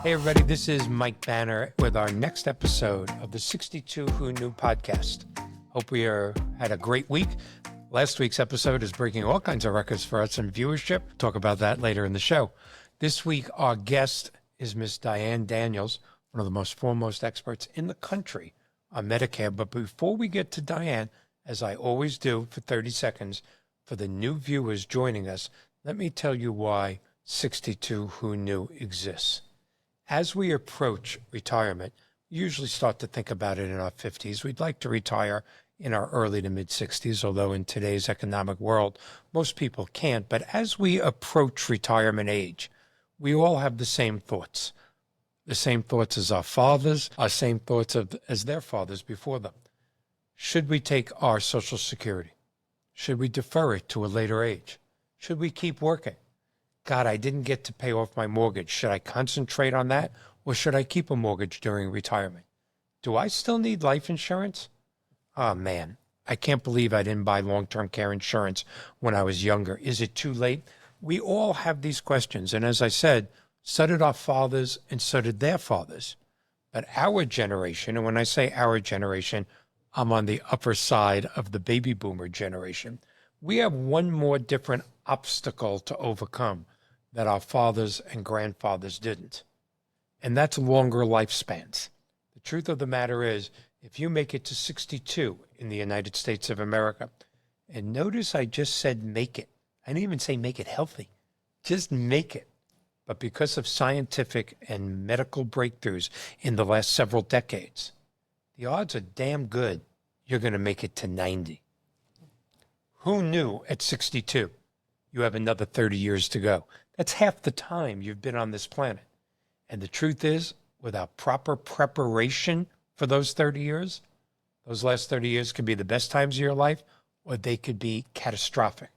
Hey everybody, this is Mike Banner with our next episode of the 62 Who Knew podcast. Hope we had a great week. Last week's episode is breaking all kinds of records for us in viewership. Talk about that later in the show. This week, our guest is Miss Diane Daniels, one of the most foremost experts in the country on Medicare. But before we get to Diane, as I always do for 30 seconds, for the new viewers joining us, let me tell you why 62 Who Knew exists. As we approach retirement, we usually start to think about it in our 50s. We'd like to retire in our early to mid 60s, although in today's economic world, most people can't. But as we approach retirement age, we all have the same thoughts as our fathers, our same thoughts as their fathers before them. Should we take our Social Security? Should we defer it to a later age? Should we keep working? God, I didn't get to pay off my mortgage. Should I concentrate on that, or should I keep a mortgage during retirement? Do I still need life insurance? Oh, man, I can't believe I didn't buy long-term care insurance when I was younger. Is it too late? We all have these questions, and as I said, so did our fathers and so did their fathers. But our generation, and when I say our generation, I'm on the upper side of the baby boomer generation. We have one more different obstacle to overcome that our fathers and grandfathers didn't. And that's longer lifespans. The truth of the matter is, if you make it to 62 in the United States of America, and notice I just said make it. I didn't even say make it healthy. Just make it. But because of scientific and medical breakthroughs in the last several decades, the odds are damn good you're going to make it to 90. Who knew at 62 you have another 30 years to go? That's half the time you've been on this planet. And the truth is, without proper preparation for those 30 years, those last 30 years could be the best times of your life, or they could be catastrophic.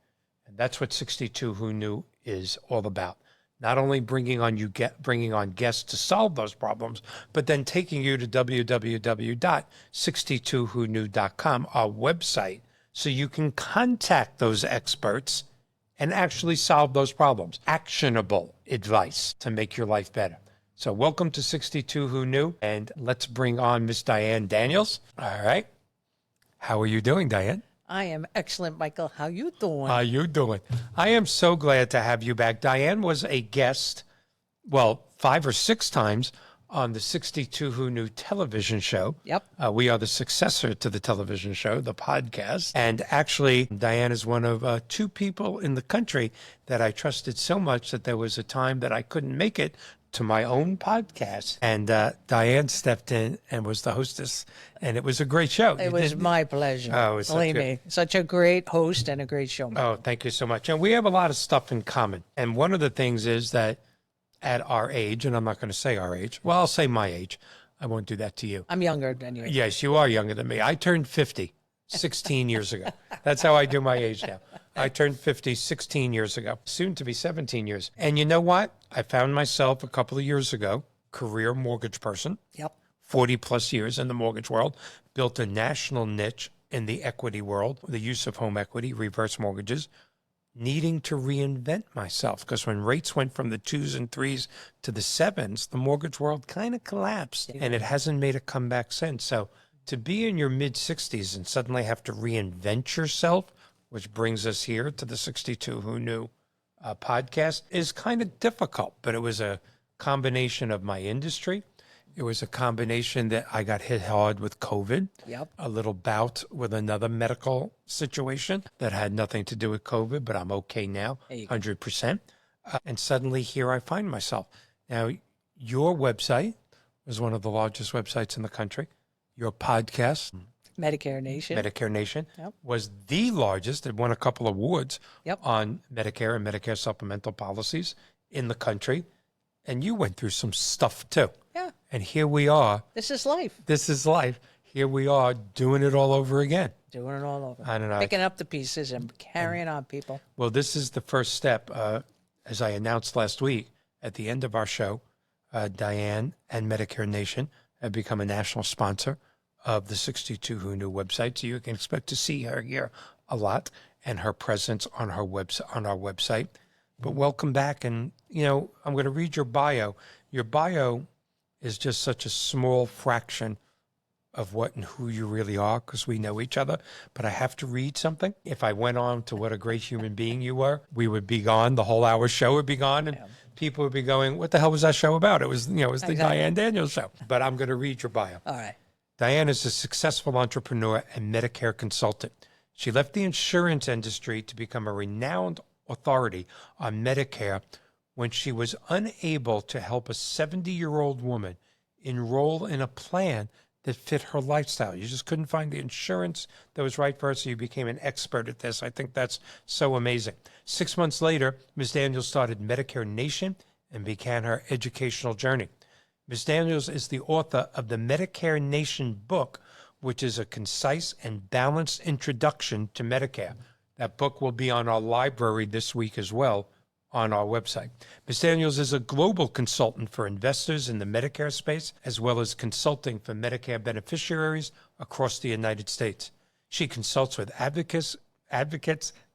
And that's what 62 Who Knew is all about. Not only bringing on guests to solve those problems, but then taking you to www.62whoknew.com, our website, so you can contact those experts and actually solve those problems. Actionable advice to make your life better. So welcome to 62 Who Knew, and let's bring on Miss Diane Daniels. All right. How are you doing, Diane? I am excellent, Michael. How you doing? How you doing? I am so glad to have you back. Diane was a guest, 5 or 6 times on the 62 Who Knew television show. Yep. We are the successor to the television show, the podcast. And actually, Diane is one of 2 people in the country that I trusted so much that there was a time that I couldn't make it to my own podcast. And Diane stepped in and was the hostess. And it was a great show. It was my pleasure. Oh, it was Believe me, such a great host and a great show. Oh, thank you so much. And we have a lot of stuff in common. And one of the things is that at our age, and I'm not going to say our age, well, I'll say my age. I won't do that to you. I'm younger than you. Yes, you are younger than me. I turned 50 16 years ago. That's how I do my age now. I turned 50 16 years ago, soon to be 17 years. And you know what? I found myself a couple of years ago, career mortgage person. Yep. 40 plus years in the mortgage world, built a national niche in the equity world, the use of home equity, reverse mortgages, needing to reinvent myself, because when rates went from the 2s and 3s to the 7s, the mortgage world kind of collapsed, and it hasn't made a comeback since. So to be in your mid-60s and suddenly have to reinvent yourself, which brings us here to the 62 Who Knew podcast, is kind of difficult. But it was a combination of my industry. It was a combination that I got hit hard with COVID, a little bout with another medical situation that had nothing to do with COVID, but I'm okay now, 100%. And suddenly here I find myself. Now, your website was one of the largest websites in the country. Your podcast, Medicare Nation, was the largest. It won a couple of awards on Medicare and Medicare supplemental policies in the country. And you went through some stuff too. Yeah. And here we are. This is life. This is life. Here we are doing it all over again. Doing it all over. I don't know. Picking up the pieces and carrying on, people. Well, this is the first step. As I announced last week at the end of our show, Diane and Medicare Nation have become a national sponsor of the 62 Who Knew website. So you can expect to see her here a lot and her presence on her on our website. But welcome back. And, you know, I'm going to read your bio Your bio is just such a small fraction of what and who you really are, because we know each other. But I have to read something. If I went on to what a great human being you were, we would be gone. The whole hour show would be gone, and people would be going, "What the hell was that show about?" It was, it was the Diane Daniels show. But I'm going to read your bio. All right. Diane is a successful entrepreneur and Medicare consultant. She left the insurance industry to become a renowned authority on Medicare when she was unable to help a 70-year-old woman enroll in a plan that fit her lifestyle. You just couldn't find the insurance that was right for her, so you became an expert at this. I think that's so amazing. 6 months later, Ms. Daniels started Medicare Nation and began her educational journey. Ms. Daniels is the author of the Medicare Nation book, which is a concise and balanced introduction to Medicare. That book will be on our library this week as well on our website. Ms. Daniels is a global consultant for investors in the Medicare space, as well as consulting for Medicare beneficiaries across the United States. She consults with advocates,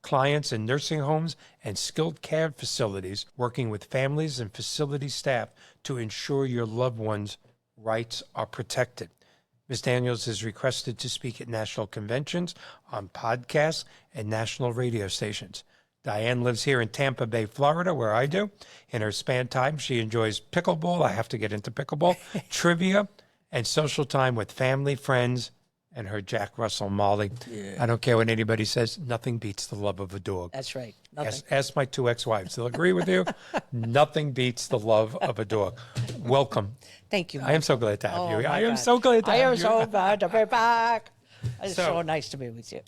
clients in nursing homes and skilled care facilities, working with families and facility staff to ensure your loved ones' rights are protected. Ms. Daniels is requested to speak at national conventions, on podcasts, and national radio stations. Diane lives here in Tampa Bay, Florida, where I do. In her spare time, she enjoys pickleball. I have to get into pickleball, trivia, and social time with family, friends, and her Jack Russell Molly. Yeah. I don't care what anybody says. Nothing beats the love of a dog. That's right. Nothing. Ask my 2 ex-wives. They'll agree with you. Nothing beats the love of a dog. Welcome. Thank you. I am so glad to have you. I am so glad to have you. I am so glad to be back. It's so nice to be with you.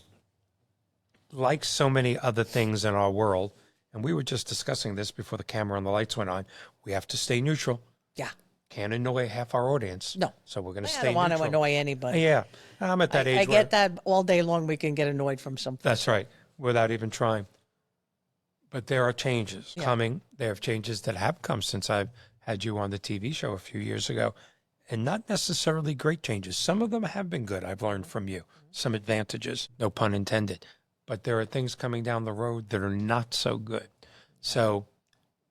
Like so many other things in our world, and we were just discussing this before the camera and the lights went on, we have to stay neutral. Yeah. Can't annoy half our audience. No. So we're going to stay neutral. I don't want to annoy anybody. Yeah. I'm at that age I get that all day long. We can get annoyed from something. That's right, without even trying. But there are changes coming. There are changes that have come since I've had you on the TV show a few years ago, and not necessarily great changes. Some of them have been good. I've learned from you. Some advantages, no pun intended. But there are things coming down the road that are not so good. So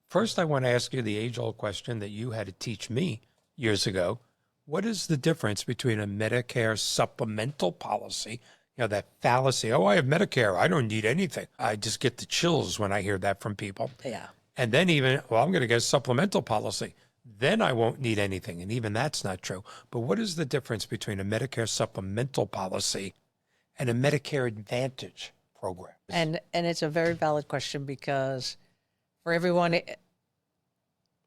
first, I want to ask you the age-old question that you had to teach me years ago. What is the difference between a Medicare supplemental policy, that fallacy, I have Medicare, I don't need anything. I just get the chills when I hear that from people. Yeah. And then I'm going to get a supplemental policy. Then I won't need anything. And even that's not true. But what is the difference between a Medicare supplemental policy and a Medicare Advantage program? And it's a very valid question, because for everyone,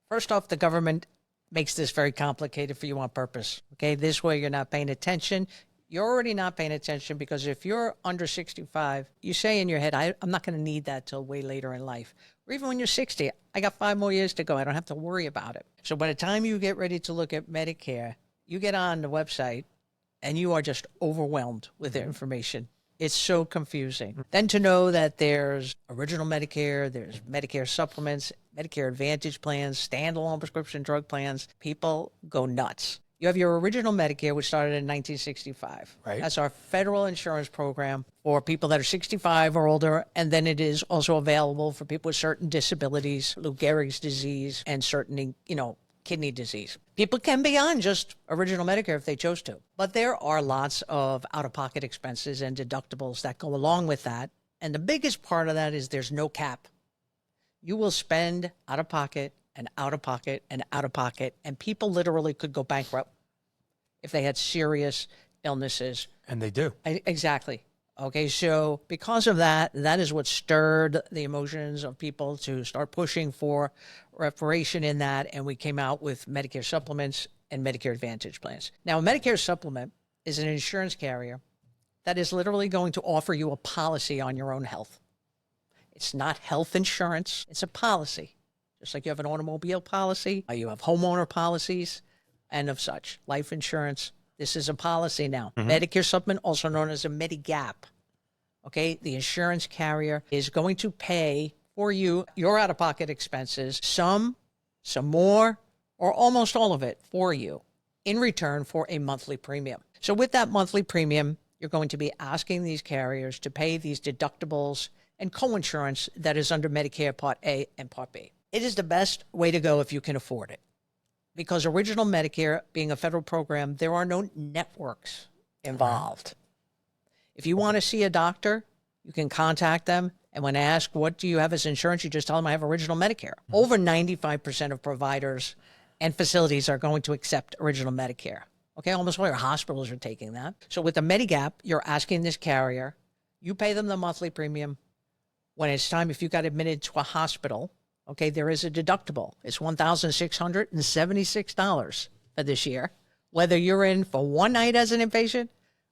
first off, the government makes this very complicated for you on purpose. Okay, this way you're not paying attention. You're already not paying attention, because if you're under 65, you say in your head, I'm not going to need that till way later in life. Or even when you're 60, I got 5 more years to go. I don't have to worry about it. So by the time you get ready to look at Medicare, you get on the website and you are just overwhelmed with their information. It's so confusing. Then to know that there's original Medicare, there's Medicare supplements, Medicare Advantage plans, standalone prescription drug plans, people go nuts. You have your original Medicare, which started in 1965. Right. That's our federal insurance program for people that are 65 or older. And then it is also available for people with certain disabilities, Lou Gehrig's disease, and certain, kidney disease. People can be on just original Medicare if they chose to. But there are lots of out-of-pocket expenses and deductibles that go along with that. And the biggest part of that is there's no cap. You will spend out-of-pocket and out-of-pocket and out-of-pocket, and people literally could go bankrupt if they had serious illnesses. And they do. Exactly. Okay, so because of that, that is what stirred the emotions of people to start pushing for reparation in that, and we came out with Medicare supplements and Medicare Advantage plans. Now, a Medicare supplement is an insurance carrier that is literally going to offer you a policy on your own health. It's not health insurance, it's a policy. Just like you have an automobile policy, you have homeowner policies, and of such. Life insurance, this is a policy now. Mm-hmm. Medicare supplement, also known as a Medigap. Okay, the insurance carrier is going to pay for you your out-of-pocket expenses, some more, or almost all of it for you in return for a monthly premium. So with that monthly premium, you're going to be asking these carriers to pay these deductibles and co-insurance that is under Medicare Part A and Part B. It is the best way to go if you can afford it. because original Medicare, being a federal program, there are no networks involved. If you want to see a doctor, you can contact them. And when asked, what do you have as insurance? You just tell them I have original Medicare. Over 95% of providers and facilities are going to accept original Medicare. Okay, almost all your hospitals are taking that. So with the Medigap, you're asking this carrier, you pay them the monthly premium. When it's time, if you got admitted to a hospital, okay, there is a deductible. It's $1,676 for this year. Whether you're in for one night as an inpatient,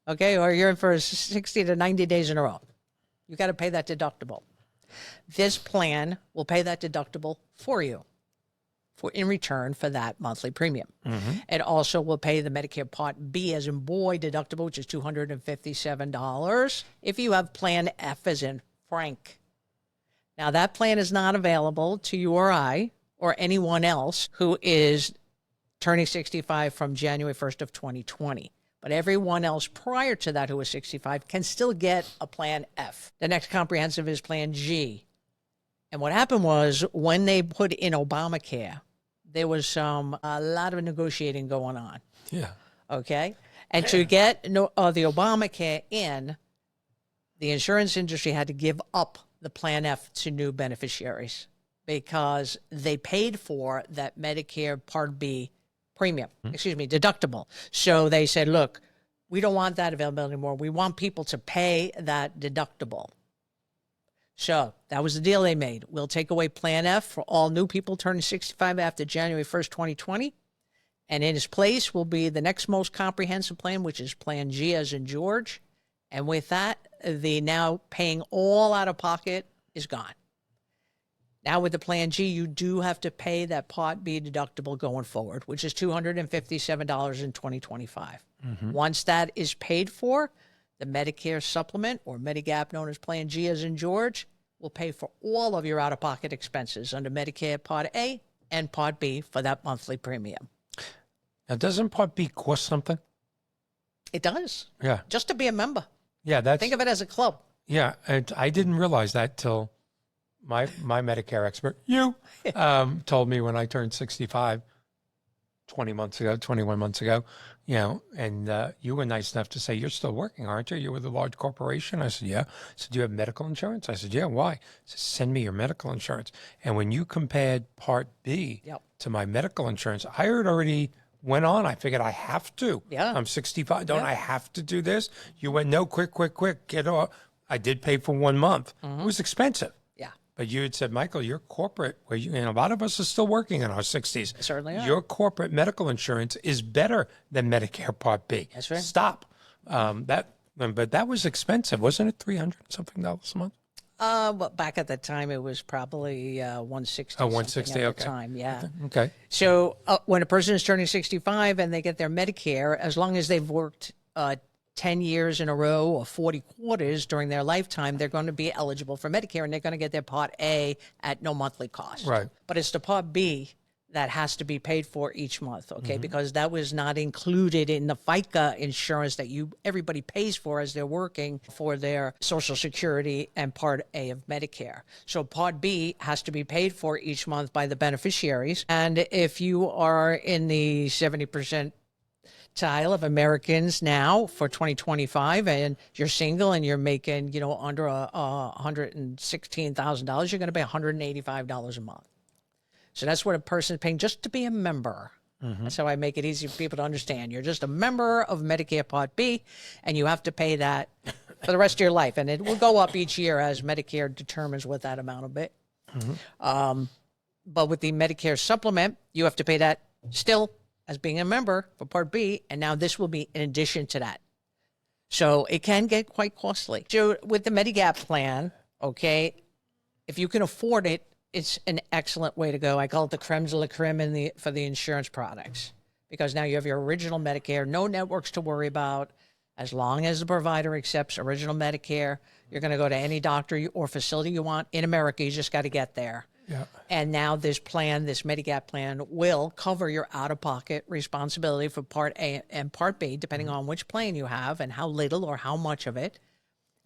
okay, or you're in for 60 to 90 days in a row, you got to pay that deductible. This plan will pay that deductible for you in return for that monthly premium. It also will pay the Medicare Part B as in boy deductible, which is $257 if you have Plan F as in Frank. Now, that plan is not available to you or I or anyone else who is turning 65 from January 1st of 2020. But everyone else prior to that who was 65 can still get a Plan F. The next comprehensive is Plan G. And what happened was when they put in Obamacare, there was a lot of negotiating going on. Yeah. Okay? And to get the Obamacare in, the insurance industry had to give up the Plan F to new beneficiaries because they paid for that Medicare Part B premium, deductible. So they said, look, we don't want that available anymore. We want people to pay that deductible. So that was the deal they made. We'll take away Plan F for all new people turning 65 after January 1st, 2020. And in its place will be the next most comprehensive plan, which is Plan G as in George. And with that, the now paying all out of pocket is gone. Now with the Plan G, you do have to pay that Part B deductible going forward, which is $257 in 2025. Once that is paid for, the Medicare supplement or Medigap, known as Plan G as in George, will pay for all of your out-of-pocket expenses under Medicare Part A and Part B for that monthly premium. Now, doesn't Part B cost something? It does. Yeah. Just to be a member. Yeah, Think of it as a club. Yeah, and I didn't realize that till my Medicare expert, told me when I turned 65, 21 months ago, and you were nice enough to say, you're still working, aren't you? You're with a large corporation. I said, yeah. I said, do you have medical insurance? I said, yeah. Why? He said, send me your medical insurance. And when you compared Part B to my medical insurance, I had already went on. I figured I have to. Yeah. I'm 65. Don't I have to do this? You went, no, quick, get off. I did pay for 1 month. It was expensive. Yeah. But you had said, Michael, you're corporate, where and a lot of us are still working in our 60s. Certainly are. Your corporate medical insurance is better than Medicare Part B. That's right. Stop. But that was expensive, wasn't it? $300-something a month. Well, back at the time, it was probably 160. Oh, 160. At Okay. the time, yeah. Okay. So when a person is turning 65 and they get their Medicare, as long as they've worked 10 years in a row or 40 quarters during their lifetime, they're going to be eligible for Medicare, and they're going to get their Part A at no monthly cost. Right. But it's the Part B that has to be paid for each month, okay? Because that was not included in the FICA insurance that everybody pays for as they're working for their Social Security and Part A of Medicare. So Part B has to be paid for each month by the beneficiaries. And if you are in the 70% of Americans now for 2025 and you're single and you're making, under $116,000, you're going to pay $185 a month. So that's what a person is paying just to be a member. That's how I make it easy for people to understand. You're just a member of Medicare Part B, and you have to pay that for the rest of your life. And it will go up each year as Medicare determines what that amount will be. But with the Medicare supplement, you have to pay that still as being a member for Part B, and now this will be in addition to that. So it can get quite costly. So with the Medigap plan, okay, if you can afford it, it's an excellent way to go. I call it the creme de la creme for the insurance products, because now you have your original Medicare, no networks to worry about. As long as the provider accepts original Medicare, you're going to go to any doctor or facility you want in America. You just got to get there. Yeah. And now this Medigap plan will cover your out-of-pocket responsibility for Part A and Part B, depending on which plan you have and how little or how much of it.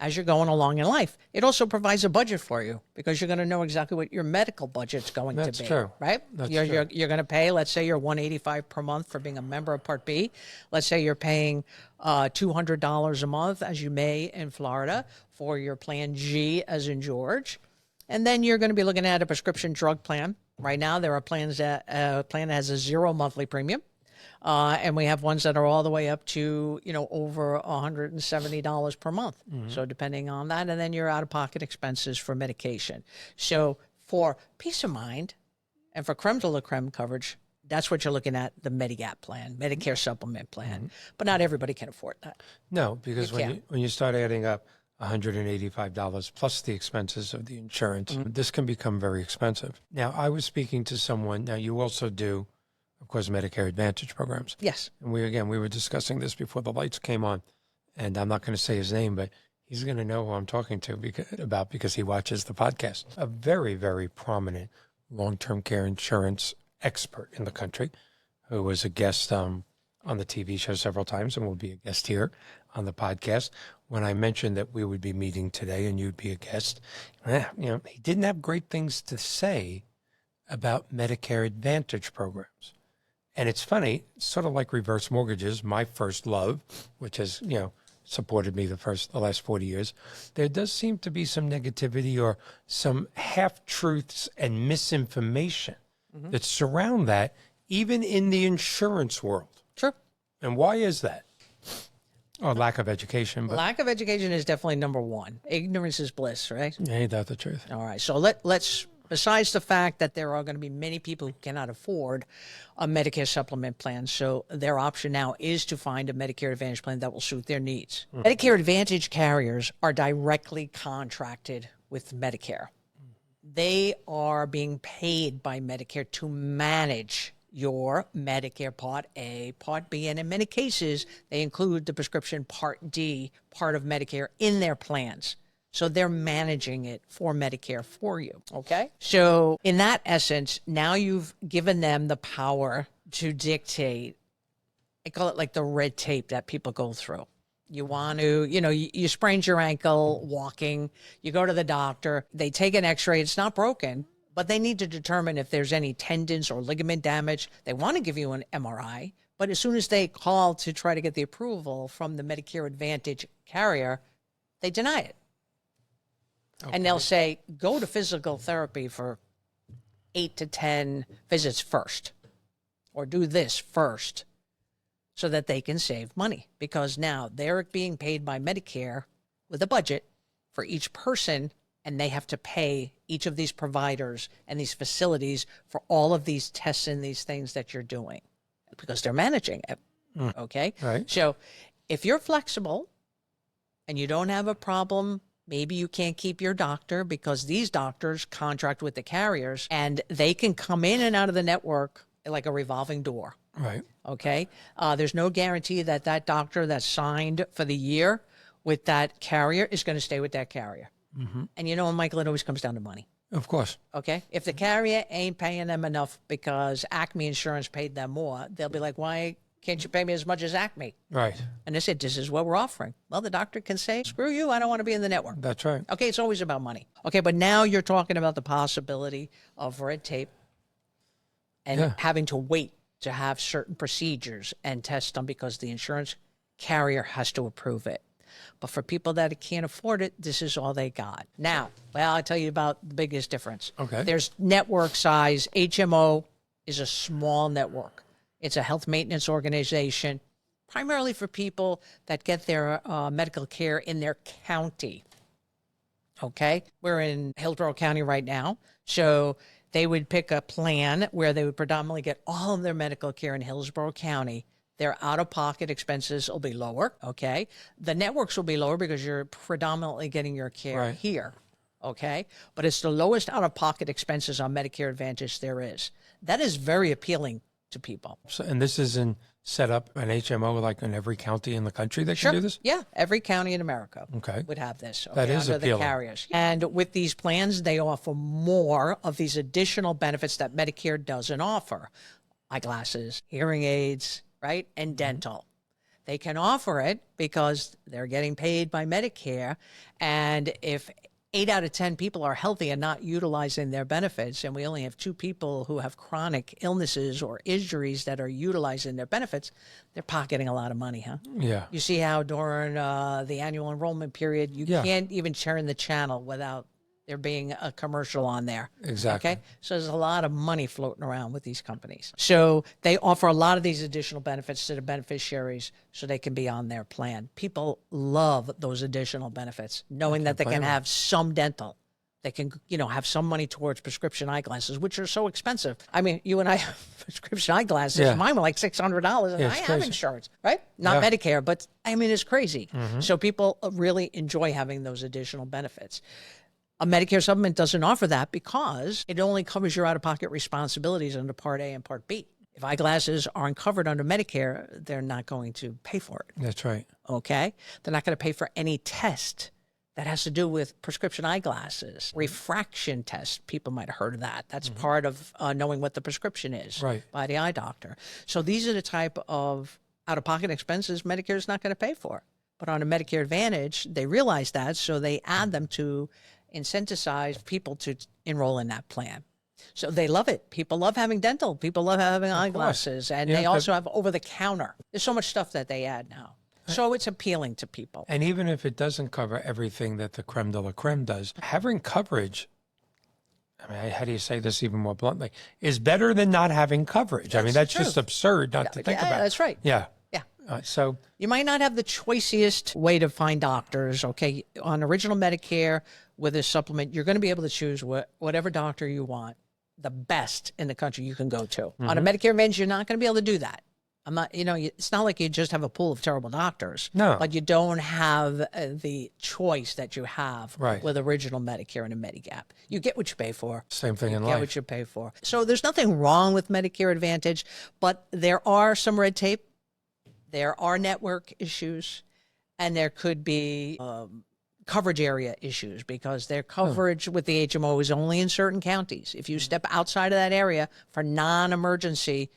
as you're going along in life. It also provides a budget for you because you're going to know exactly what your medical budget's going That's to be. true. Right? That's You're true. you're going to pay, let's say you're $185 per month for being a member of Part B. Let's say you're paying $200 a month, as you may in Florida, for your Plan G, as in George. And then you're going to be looking at a prescription drug plan. Right now, there are plans that plan that has a 0 monthly premium. And we have ones that are all the way up to, over $170 per month. So depending on that, and then your out-of-pocket expenses for medication. So for peace of mind and for creme de la creme coverage, that's what you're looking at, the Medigap plan, Medicare supplement plan. But not everybody can afford that. No, because when you start adding up $185 plus the expenses of the insurance, this can become very expensive. Now, I was speaking to someone. Now, you also do, of course, Medicare Advantage programs. Yes. And we were discussing this before the lights came on. And I'm not going to say his name, but he's going to know who I'm talking to because he watches the podcast. A very, very prominent long-term care insurance expert in the country who was a guest on the TV show several times and will be a guest here on the podcast. When I mentioned that we would be meeting today and you'd be a guest, he didn't have great things to say about Medicare Advantage programs. And it's funny, sort of like reverse mortgages, my first love, which has, supported me the last 40 years. There does seem to be some negativity or some half-truths and misinformation that surround that, even in the insurance world. Sure. And why is that? Or lack of education. But Lack of education is definitely number one. Ignorance is bliss, right? ain't that the truth? All right. So let's, besides the fact that there are going to be many people who cannot afford a Medicare supplement plan, so their option now is to find a Medicare Advantage plan that will suit their needs. Medicare Advantage carriers are directly contracted with Medicare. They are being paid by Medicare to manage your Medicare Part A, Part B, and in many cases, they include the prescription Part D, part of Medicare, in their plans. So they're managing it for Medicare for you, okay? So in that essence, now you've given them the power to dictate, I call it like the red tape that people go through. You want to, you sprained your ankle walking, you go to the doctor, they take an x-ray, it's not broken, but they need to determine if there's any tendons or ligament damage. They want to give you an MRI, but as soon as they call to try to get the approval from the Medicare Advantage carrier, they deny it. Okay. And they'll say, go to physical therapy for 8 to 10 visits first, or do this first, so that they can save money, because now they're being paid by Medicare with a budget for each person, and they have to pay each of these providers and these facilities for all of these tests and these things that you're doing, because they're managing it. Okay? Right. So if you're flexible and you don't have a problem, maybe you can't keep your doctor because these doctors contract with the carriers and they can come in and out of the network like a revolving door. Right. Okay. There's no guarantee that that doctor that's signed for the year with that carrier is going to stay with that carrier. And Michael, it always comes down to money. Of course. Okay. If the carrier ain't paying them enough because Acme Insurance paid them more, they'll be like, why can't you pay me as much as Acme? Right. And they said, this is what we're offering. Well, the doctor can say, screw you, I don't want to be in the network. That's right. Okay, it's always about money. Okay, but now you're talking about the possibility of red tape and having to wait to have certain procedures and tests done because the insurance carrier has to approve it. But for people that can't afford it, this is all they got. Now, well, I'll tell you about the biggest difference. Okay. There's network size. HMO is a small network. It's a health maintenance organization, primarily for people that get their medical care in their county. Okay? We're in Hillsborough County right now. So they would pick a plan where they would predominantly get all of their medical care in Hillsborough County. Their out-of-pocket expenses will be lower, okay? The networks will be lower because you're predominantly getting your care here, okay? But it's the lowest out-of-pocket expenses on Medicare Advantage there is. That is very appealing to people. So, and this isn't set up an HMO like in every county in the country that can do this? Yeah, every county in America would have this. That is under appealing. The carriers. And with these plans, they offer more of these additional benefits that Medicare doesn't offer. Eyeglasses, hearing aids, right? And dental. They can offer it because they're getting paid by Medicare. And if 8 out of 10 people are healthy and not utilizing their benefits, and we only have 2 people who have chronic illnesses or injuries that are utilizing their benefits, they're pocketing a lot of money, huh? Yeah. You see how during the annual enrollment period, you can't even turn the channel without there being a commercial on there. Exactly. Okay. So there's a lot of money floating around with these companies. So they offer a lot of these additional benefits to the beneficiaries so they can be on their plan. People love those additional benefits, knowing that they can have some dental. They can, have some money towards prescription eyeglasses, which are so expensive. I mean, you and I have prescription eyeglasses. Yeah. Mine were like $600, and I have insurance, right? Not Medicare, but I mean, it's crazy. So people really enjoy having those additional benefits. A Medicare supplement doesn't offer that because it only covers your out-of-pocket responsibilities under Part A and Part B. If eyeglasses aren't covered under Medicare, they're not going to pay for it. That's right. Okay? They're not going to pay for any test that has to do with prescription eyeglasses. Refraction test, people might have heard of that. That's part of knowing what the prescription is by the eye doctor. So these are the type of out-of-pocket expenses Medicare is not going to pay for. But on a Medicare Advantage, they realize that, so they add them to incentivize people to enroll in that plan. So they love it. People love having dental. People love having eyeglasses. And they also have over-the-counter. There's so much stuff that they add now. So it's appealing to people. And even if it doesn't cover everything that the creme de la creme does, having coverage, I mean, how do you say this even more bluntly, is better than not having coverage. I mean, that's just absurd not to think about. That's right. Yeah. Yeah. So you might not have the choicest way to find doctors. Okay. On original Medicare with a supplement, you're going to be able to choose whatever doctor you want, the best in the country you can go to. On a Medicare Advantage, you're not going to be able to do that. I'm not, it's not like you just have a pool of terrible doctors. No. But you don't have the choice that you have with original Medicare and a Medigap. You get what you pay for. Same thing in You life. get what you pay for. So there's nothing wrong with Medicare Advantage, but there are some red tape. There are network issues, and there could be coverage area issues because their coverage with the HMO is only in certain counties. If you step outside of that area for non-emergency,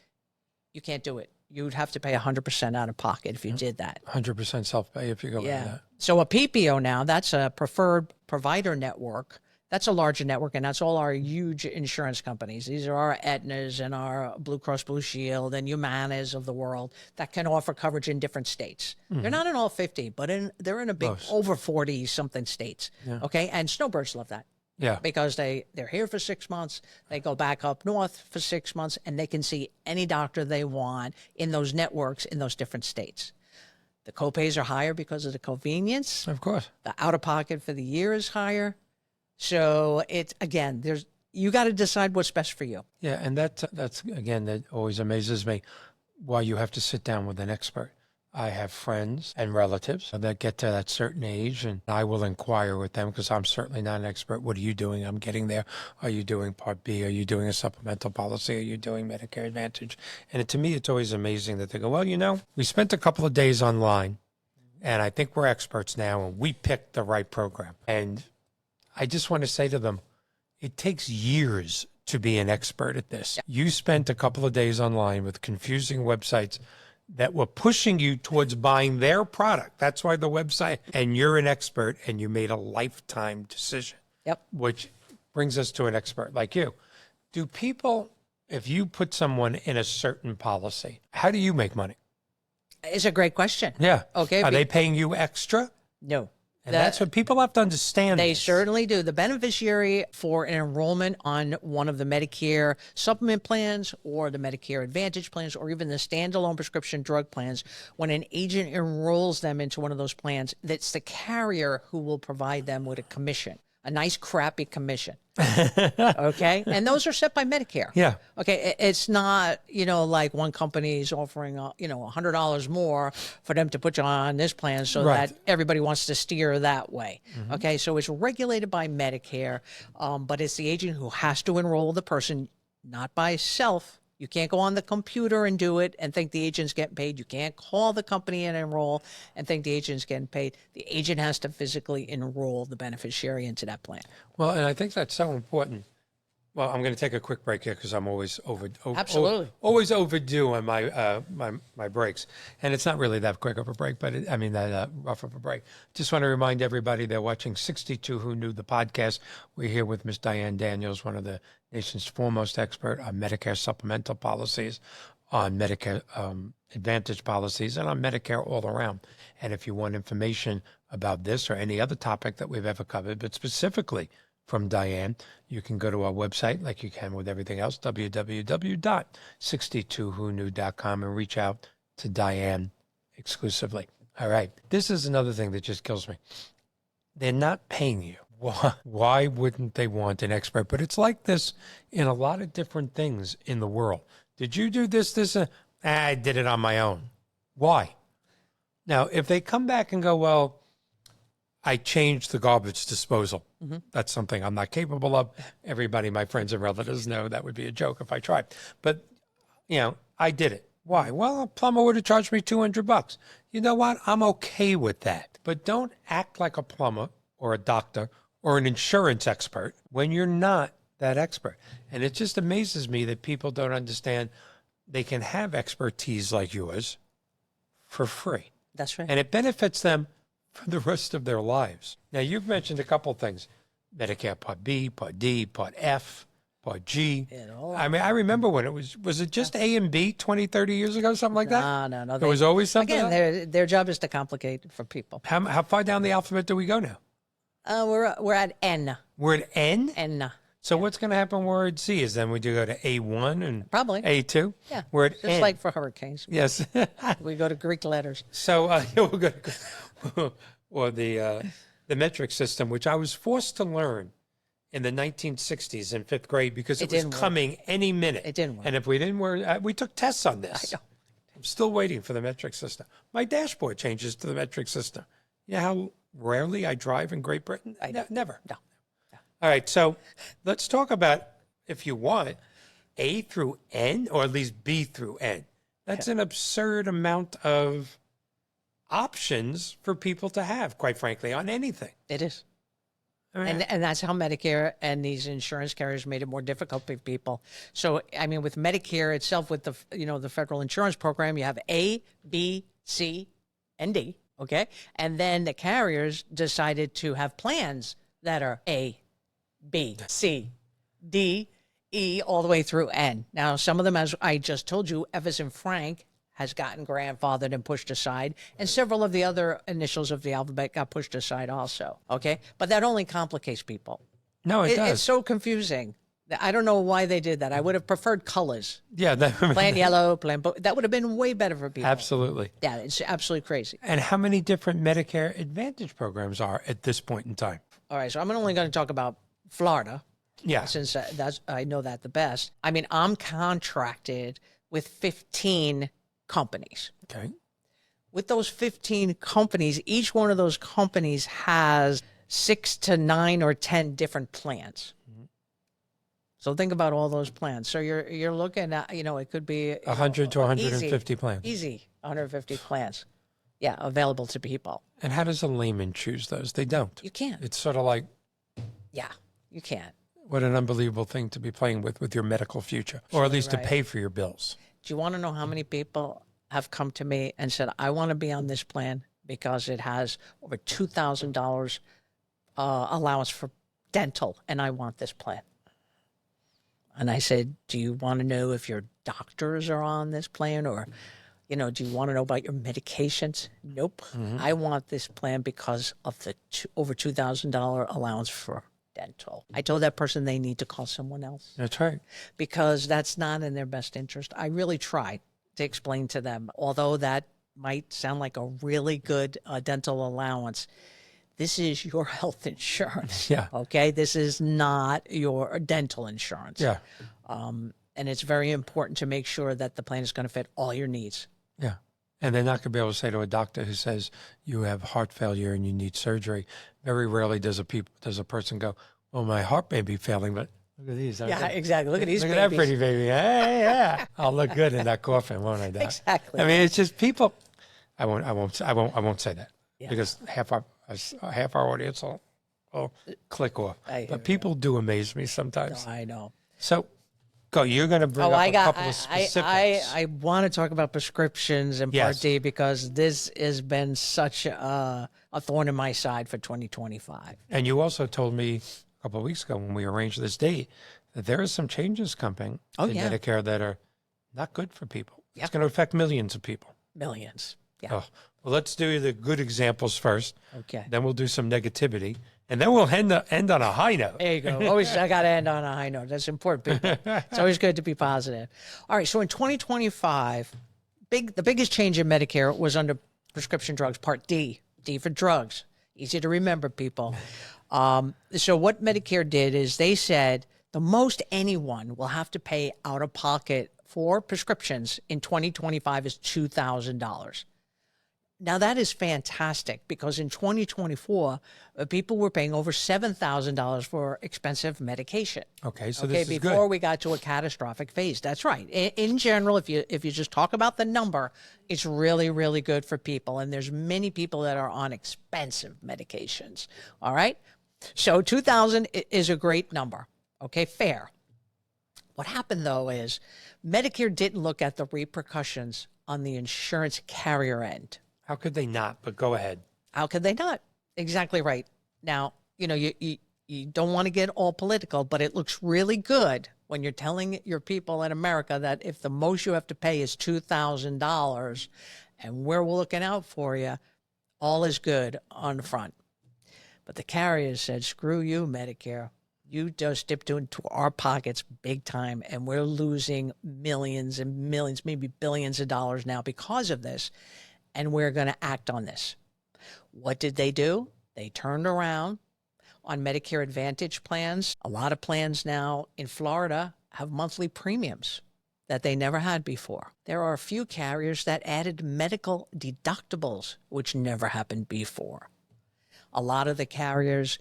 you can't do it. You would have to pay 100% out of pocket if you did that. 100% self-pay if you go into that. So a PPO now, that's a preferred provider network. That's a larger network, and that's all our huge insurance companies. These are our Aetnas and our Blue Cross Blue Shield and Humanas of the world that can offer coverage in different states. They're not in all 50, but they're in a big over 40-something states. Okay, and snowbirds love that. Yeah. Because they're here for 6 months, they go back up north for 6 months, and they can see any doctor they want in those networks in those different states. The copays are higher because of the convenience. Of course. The out-of-pocket for the year is higher. So it's, again, you got to decide what's best for you. Yeah, and that's again, that always amazes me, why you have to sit down with an expert. I have friends and relatives that get to that certain age, and I will inquire with them because I'm certainly not an expert. What are you doing? I'm getting there. Are you doing Part B? Are you doing a supplemental policy? Are you doing Medicare Advantage? And to me, it's always amazing that they go, well, we spent a couple of days online, and I think we're experts now, and we picked the right program. And I just want to say to them, it takes years to be an expert at this. You spent a couple of days online with confusing websites that were pushing you towards buying their product. That's why the website, and you're an expert, and you made a lifetime decision. Yep. Which brings us to an expert like you. Do people, if you put someone in a certain policy, how do you make money? It's a great question. Yeah. Okay. Are they paying you extra? No. And that's what people have to understand. They certainly do. The beneficiary for an enrollment on one of the Medicare supplement plans or the Medicare Advantage plans or even the standalone prescription drug plans, when an agent enrolls them into one of those plans, that's the carrier who will provide them with a commission, a nice crappy commission. Okay. And those are set by Medicare. Yeah. Okay. It's not, like one company is offering, $100 more for them to put you on this plan so that everybody wants to steer that way. Okay. So it's regulated by Medicare, but it's the agent who has to enroll the person, not by self. You can't go on the computer and do it and think the agent's getting paid. You can't call the company and enroll and think the agent's getting paid. The agent has to physically enroll the beneficiary into that plan. Well, and I think that's so important. Well, I'm going to take a quick break here because I'm always Absolutely. always overdue on my my breaks, and it's not really that quick of a break, but that rough of a break. Just want to remind everybody they're watching 62 Who Knew the podcast. We're here with Miss Diane Daniels, one of the nation's foremost expert on Medicare supplemental policies, on Medicare Advantage policies, and on Medicare all around. And if you want information about this or any other topic that we've ever covered, but specifically from Diane, you can go to our website like you can with everything else, www.62whoknew.com, and reach out to Diane exclusively. All right. This is another thing that just kills me. They're not paying you. Why wouldn't they want an expert? But it's like this in a lot of different things in the world. Did you do this? I did it on my own. Why? Now, if they come back and go, well, I changed the garbage disposal. Mm-hmm. That's something I'm not capable of. Everybody, my friends and relatives know that would be a joke if I tried. But, I did it. Why? Well, a plumber would have charged me $200. You know what? I'm okay with that. But don't act like a plumber or a doctor or an insurance expert when you're not that expert. And it just amazes me that people don't understand they can have expertise like yours for free. That's right. And it benefits them for the rest of their lives. Now, you've mentioned a couple things: Medicare Part B, Part D, Part F, Part G. I mean, I remember when it was it just A and B 20, 30 years ago, something like that? No. There was always something else? Again, their job is to complicate it for people. How far down the alphabet do we go now? We're at N. We're at N? N. So what's going to happen when we're at Z? Is then we do go to A1 and probably A2? Yeah. We're at Just N. like for hurricanes. Yes. We go to Greek letters. So we'll go to, or the metric system, which I was forced to learn in the 1960s in fifth grade because it was coming any minute. It didn't work. And if we didn't work, we took tests on this. I know. I'm still waiting for the metric system. My dashboard changes to the metric system. You know how rarely I drive in Great Britain? Never. No. All right, so let's talk about, if you want, A through N, or at least B through N. That's an absurd amount of options for people to have, quite frankly, on anything. It is. I mean, And that's how Medicare and these insurance carriers made it more difficult for people. So, I mean, with Medicare itself, with the the federal insurance program, you have A, B, C, and D, okay? And then the carriers decided to have plans that are A, B, C, D, E, all the way through N. Now, some of them, as I just told you, Evers and Frank has gotten grandfathered and pushed aside, and several of the other initials of the alphabet got pushed aside also, okay? But that only complicates people. No, it does. It's so confusing. I don't know why they did that. I would have preferred colors. Yeah. Plain yellow, plain blue. That would have been way better for people. Absolutely. Yeah, it's absolutely crazy. And how many different Medicare Advantage programs are at this point in time? All right, so I'm only going to talk about Florida. Yeah. Since I know that the best. I mean, I'm contracted with 15 companies. Okay. With those 15 companies, each one of those companies has 6 to 9 or 10 different plans. Mm-hmm. So think about all those plans. So you're looking at, it could be 100 to 150 plans. Easy, 150 plans. Yeah, available to people. And how does a layman choose those? They don't. You can't. It's sort of like, yeah, you can't. What an unbelievable thing to be playing with your medical future, or at least to pay for your bills. Do you want to know how many people have come to me and said, I want to be on this plan because it has over $2,000 allowance for dental, and I want this plan? And I said, do you want to know if your doctors are on this plan, or, do you want to know about your medications? Nope. Mm-hmm. I want this plan because of the over $2,000 allowance for dental. I told that person they need to call someone else. That's right. Because that's not in their best interest. I really tried to explain to them, although that might sound like a really good dental allowance, this is your health insurance. Yeah. Okay? This is not your dental insurance. Yeah. And it's very important to make sure that the plan is going to fit all your needs. Yeah. And they're not going to be able to say to a doctor who says you have heart failure and you need surgery. Very rarely does a person go, well, my heart may be failing, but look at these. Yeah, exactly. Look at these babies. Look at that pretty baby. Hey, yeah. I'll look good in that coffin, won't I, Doc? Exactly. I mean, it's just people. I won't say that because half our audience will click off. But people do amaze me sometimes. No, I know. So, go. You're going to bring up a couple of specifics. I want to talk about prescriptions and Part Yes. D because this has been such a thorn in my side for 2025. And you also told me a couple of weeks ago when we arranged this date that there are some changes coming in Medicare that are not good for people. It's going to affect millions of people. Millions. Yeah. Oh, well, let's do the good examples first. Okay. Then we'll do some negativity. And then we'll end on a high note. There you go. Always, I got to end on a high note. That's important, people. It's always good to be positive. All right. So in 2025, the biggest change in Medicare was under prescription drugs, Part D. D for drugs. Easy to remember, people. So what Medicare did is they said the most anyone will have to pay out of pocket for prescriptions in 2025 is $2,000. Now, that is fantastic because in 2024, people were paying over $7,000 for expensive medication. Okay, so this is before good. we got to a catastrophic phase. That's right. In general, if you just talk about the number, it's really, really good for people. And there's many people that are on expensive medications. All right. So 2,000 is a great number. Okay, fair. What happened, though, is Medicare didn't look at the repercussions on the insurance carrier end. How could they not? But go ahead. How could they not? Exactly right. Now, you don't want to get all political, but it looks really good when you're telling your people in America that if the most you have to pay is $2,000 and we're looking out for you, all is good on the front. But the carriers said, screw you, Medicare. You just dipped into our pockets big time, and we're losing millions and millions, maybe billions of dollars now because of this, and we're going to act on this. What did they do? They turned around on Medicare Advantage plans. A lot of plans now in Florida have monthly premiums that they never had before. There are a few carriers that added medical deductibles, which never happened before. A lot of the carriers,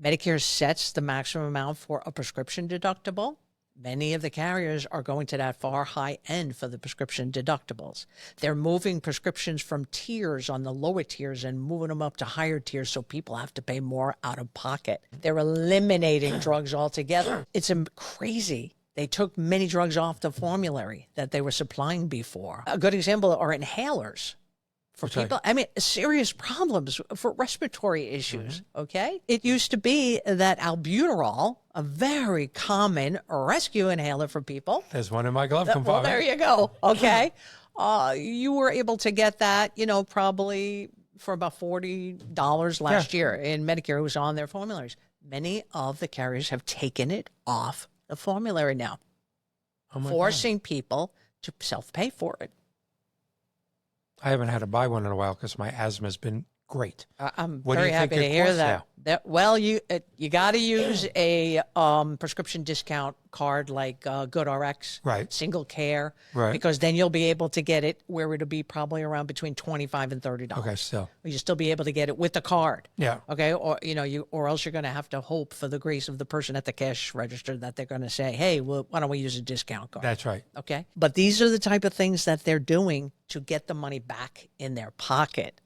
Medicare sets the maximum amount for a prescription deductible. Many of the carriers are going to that far high end for the prescription deductibles. They're moving prescriptions from tiers on the lower tiers and moving them up to higher tiers so people have to pay more out of pocket. They're eliminating drugs altogether. It's crazy. They took many drugs off the formulary that they were supplying before. A good example are inhalers. For people, I mean, serious problems for respiratory issues, okay? It used to be that albuterol, a very common rescue inhaler for people. There's one in my glove compartment. Well, there you go, okay? You were able to get that, probably for about $40 last year in Medicare. It was on their formularies. Many of the carriers have taken it off the formulary now, forcing people to self-pay for it. I haven't had to buy one in a while because my asthma has been great. I'm What do very you think happy to it hear costs that. now? Well, you got to use a prescription discount card like GoodRx, Right. Single Care, Right. because then you'll be able to get it where it'll be probably around between $25 and $30. Okay, still. You'll still be able to get it with the card. Yeah. Okay, or else you're going to have to hope for the grace of the person at the cash register that they're going to say, hey, well, why don't we use a discount card? That's right. Okay, but these are the type of things that they're doing to get the money back in their pocket.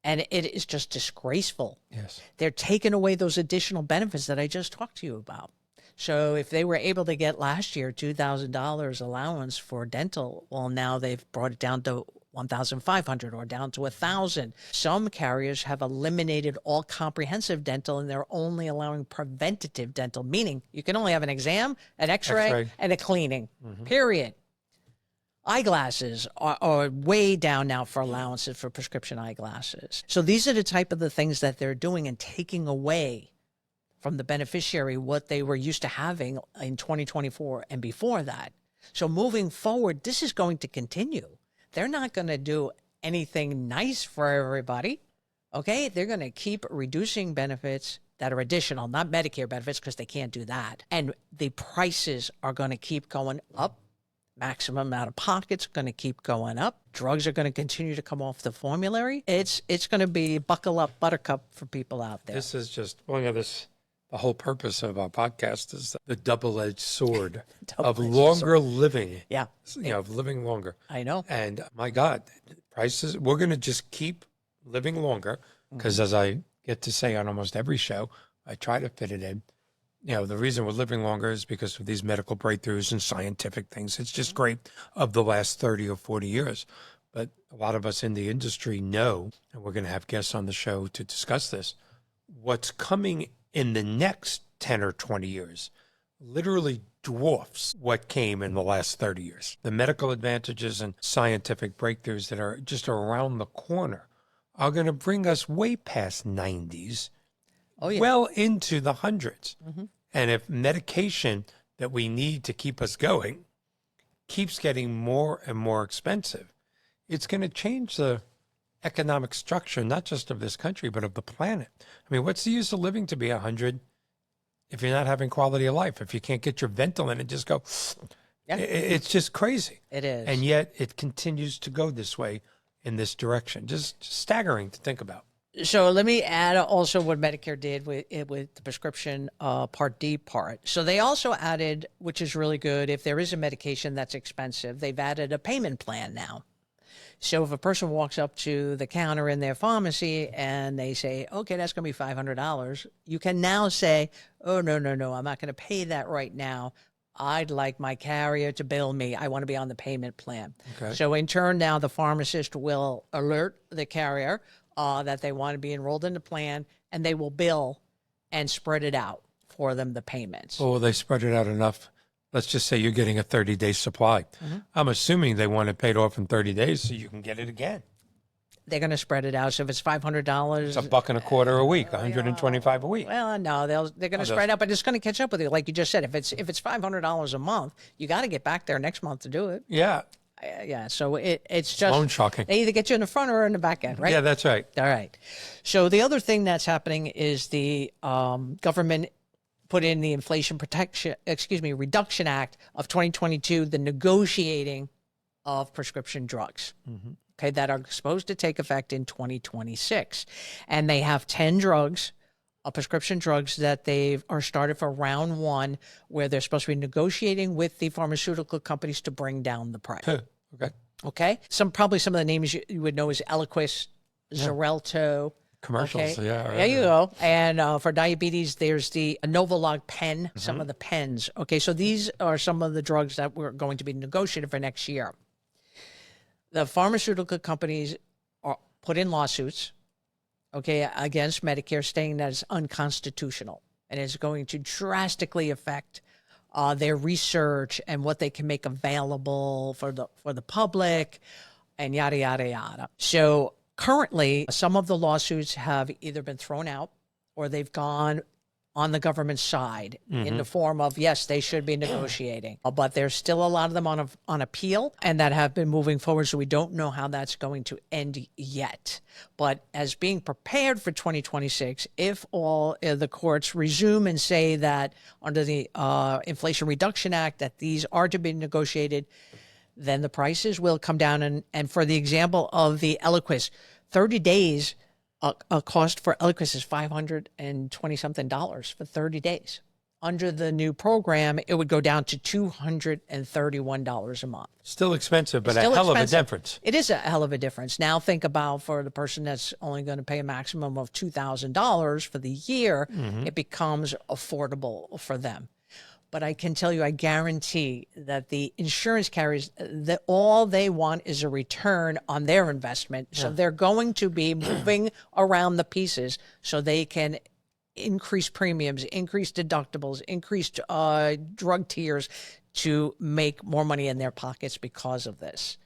And it is just disgraceful. Yes. They're taking away those additional benefits that I just talked to you about. So if they were able to get last year $2,000 allowance for dental, well, now they've brought it down to $1,500 or down to $1,000. Some carriers have eliminated all comprehensive dental and they're only allowing preventative dental, meaning you can only have an exam, an x-ray. And a cleaning, period. Eyeglasses are way down now for allowances for prescription eyeglasses. So these are the type of the things that they're doing and taking away from the beneficiary what they were used to having in 2024 and before that. So moving forward, this is going to continue. They're not going to do anything nice for everybody. Okay? They're going to keep reducing benefits that are additional, not Medicare benefits, because they can't do that. And the prices are going to keep going up. Maximum out of pocket's going to keep going up. Drugs are going to continue to come off the formulary. It's going to be buckle up buttercup for people out there. This is just, the whole purpose of our podcast is the double-edged sword of longer living. Yeah. Of living longer. I know. And my God, prices, we're going to just keep living longer because as I get to say on almost every show, I try to fit it in. the reason we're living longer is because of these medical breakthroughs and scientific things. It's just great of the last 30 or 40 years. But a lot of us in the industry know, and we're going to have guests on the show to discuss this, what's coming in the next 10 or 20 years literally dwarfs what came in the last 30 years. The medical advantages and scientific breakthroughs that are just around the corner are going to bring us way past 90s, well into the hundreds. And if medication that we need to keep us going keeps getting more and more expensive, it's going to change the economic structure, not just of this country, but of the planet. I mean, what's the use of living to be 100 if you're not having quality of life? If you can't get your Ventolin and just go, it's just crazy. It is. And yet it continues to go this way in this direction. Just staggering to think about. So let me add also what Medicare did with the prescription Part D part. So they also added, which is really good, if there is a medication that's expensive, they've added a payment plan now. So if a person walks up to the counter in their pharmacy and they say, okay, that's going to be $500, you can now say, oh, no, I'm not going to pay that right now. I'd like my carrier to bill me. I want to be on the payment plan. Okay. So in turn, now the pharmacist will alert the carrier that they want to be enrolled in the plan, and they will bill and spread it out for them, the payments. Well, they spread it out enough. Let's just say you're getting a 30-day supply. I'm assuming they want it paid off in 30 days so you can get it again. They're going to spread it out. So if it's $500, it's $1.25 a week, $125 a week. Well, no, they're going to spread out, but it's going to catch up with you. Like you just said, if it's $500 a month, you got to get back there next month to do it. Yeah. Yeah, so it's just bone shocking. They either get you in the front or in the back end, right? Yeah, that's right. All right. So the other thing that's happening is the government put in the Reduction Act of 2022, the negotiating of prescription drugs. Okay, that are supposed to take effect in 2026, and they have 10 drugs. Prescription drugs that they are started for round one, where they're supposed to be negotiating with the pharmaceutical companies to bring down the price. Okay. Some of the names you would know is Eliquis, Xarelto. Commercials, okay. Yeah. Right. There you go. And for diabetes, there's the Novolog pen, some of the pens. Okay, so these are some of the drugs that we're going to be negotiated for next year. The pharmaceutical companies are put in lawsuits, against Medicare, saying that it's unconstitutional and it's going to drastically affect their research and what they can make available for the public, and yada yada yada. So currently, some of the lawsuits have either been thrown out or they've gone on the government side in the form of, yes, they should be negotiating. But there's still a lot of them on appeal and that have been moving forward, so we don't know how that's going to end yet. But as being prepared for 2026, if all the courts resume and say that under the Inflation Reduction Act that these are to be negotiated, then the prices will come down. And for the example of the Eliquis, 30 days a cost for Eliquis is $520-something for 30 days. Under the new program, it would go down to $231 a month. Still expensive, but a hell of a difference. It is a hell of a difference. Now think about for the person that's only going to pay a maximum of $2,000 for the year, it becomes affordable for them. But I can tell you, I guarantee that the insurance carriers, that all they want is a return on their investment. So they're going to be moving around the pieces so they can increase premiums, increase deductibles, increase drug tiers to make more money in their pockets because of this.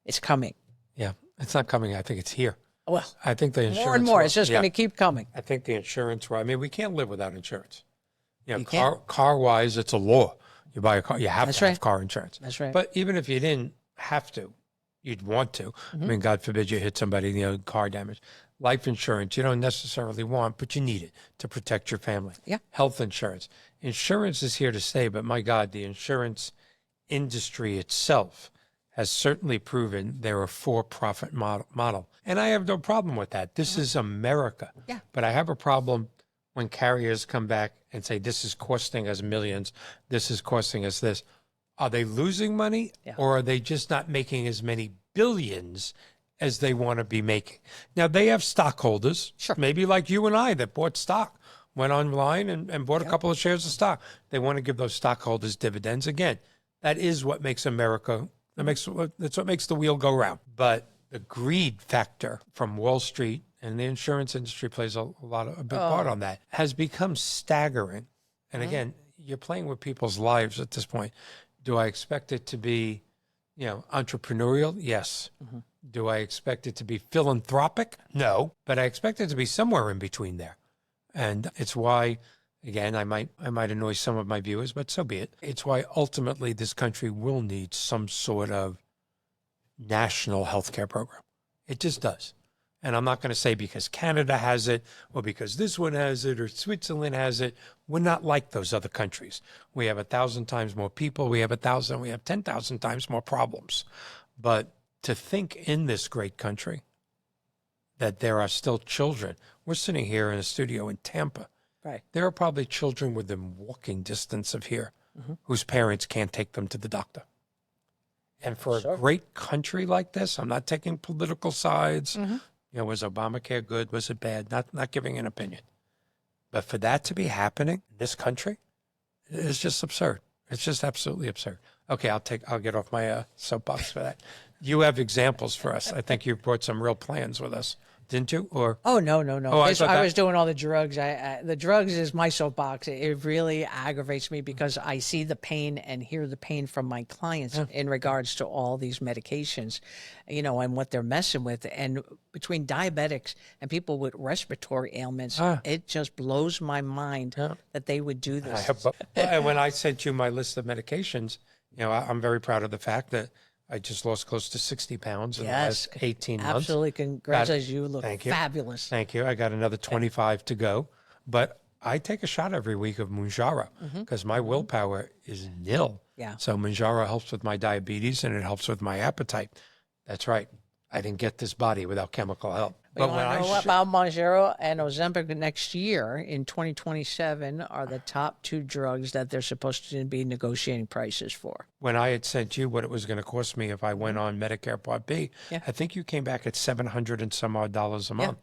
It's coming. Yeah, it's not coming. I think it's here. Well, I think the insurance. More and more. It's just going to keep coming. I think the insurance. I mean, we can't live without insurance. Car wise, it's a law. You buy a car, you have to have car insurance. That's right. But even if you didn't have to, you'd want to. I mean, God forbid you hit somebody, car damage. Life insurance, you don't necessarily want, but you need it to protect your family. Yeah. Health insurance. Insurance is here to stay, but my God, the insurance industry itself has certainly proven they're a for-profit model. And I have no problem with that. This is America. Yeah. But I have a problem when carriers come back and say, this is costing us millions, this is costing us this. Are they losing money or are they just not making as many billions as they want to be making? Now, they have stockholders, maybe like you and I that bought stock went online and bought a couple of shares of stock. They want to give those stockholders dividends. Again, that is what makes America, that's what makes the wheel go round. But the greed factor from Wall Street, and the insurance industry plays a big part on that, has become staggering. And again, you're playing with people's lives at this point. Do I expect it to be, entrepreneurial? Yes. Do I expect it to be philanthropic? No. But I expect it to be somewhere in between there. And it's why, again, I might annoy some of my viewers, but so be it. It's why ultimately this country will need some sort of national health care program. It just does. And I'm not going to say because Canada has it or because this one has it or Switzerland has it. We're not like those other countries. We have 1,000 times more people. We have 10,000 times more problems. But to think in this great country that there are still children. We're sitting here in a studio in Tampa. Right. There are probably children within walking distance of here whose parents can't take them to the doctor. And for a great country like this, I'm not taking political sides. Was Obamacare good? Was it bad? Not giving an opinion. But for that to be happening in this country is just absurd. It's just absolutely absurd. Okay, I'll get off my soapbox for that. You have examples for us. I think you brought some real plans with us, didn't you? Or no. Oh, I was doing all the drugs. The drugs is my soapbox. It really aggravates me because I see the pain and hear the pain from my clients in regards to all these medications, and what they're messing with. And between diabetics and people with respiratory ailments, it just blows my mind that they would do this. And when I sent you my list of medications, I'm very proud of the fact that I just lost close to 60 pounds in the last 18 months. Absolutely. Congratulations. You look fabulous. Thank you. I got another 25 to go. But I take a shot every week of Mounjaro because my willpower is nil. Yeah. So Mounjaro helps with my diabetes and it helps with my appetite. That's right. I didn't get this body without chemical help. But when I know about Mounjaro and Ozempic next year in 2027 are the top two drugs that they're supposed to be negotiating prices for. When I had sent you what it was going to cost me if I went on Medicare Part B, I think you came back at $700 and some odd a month.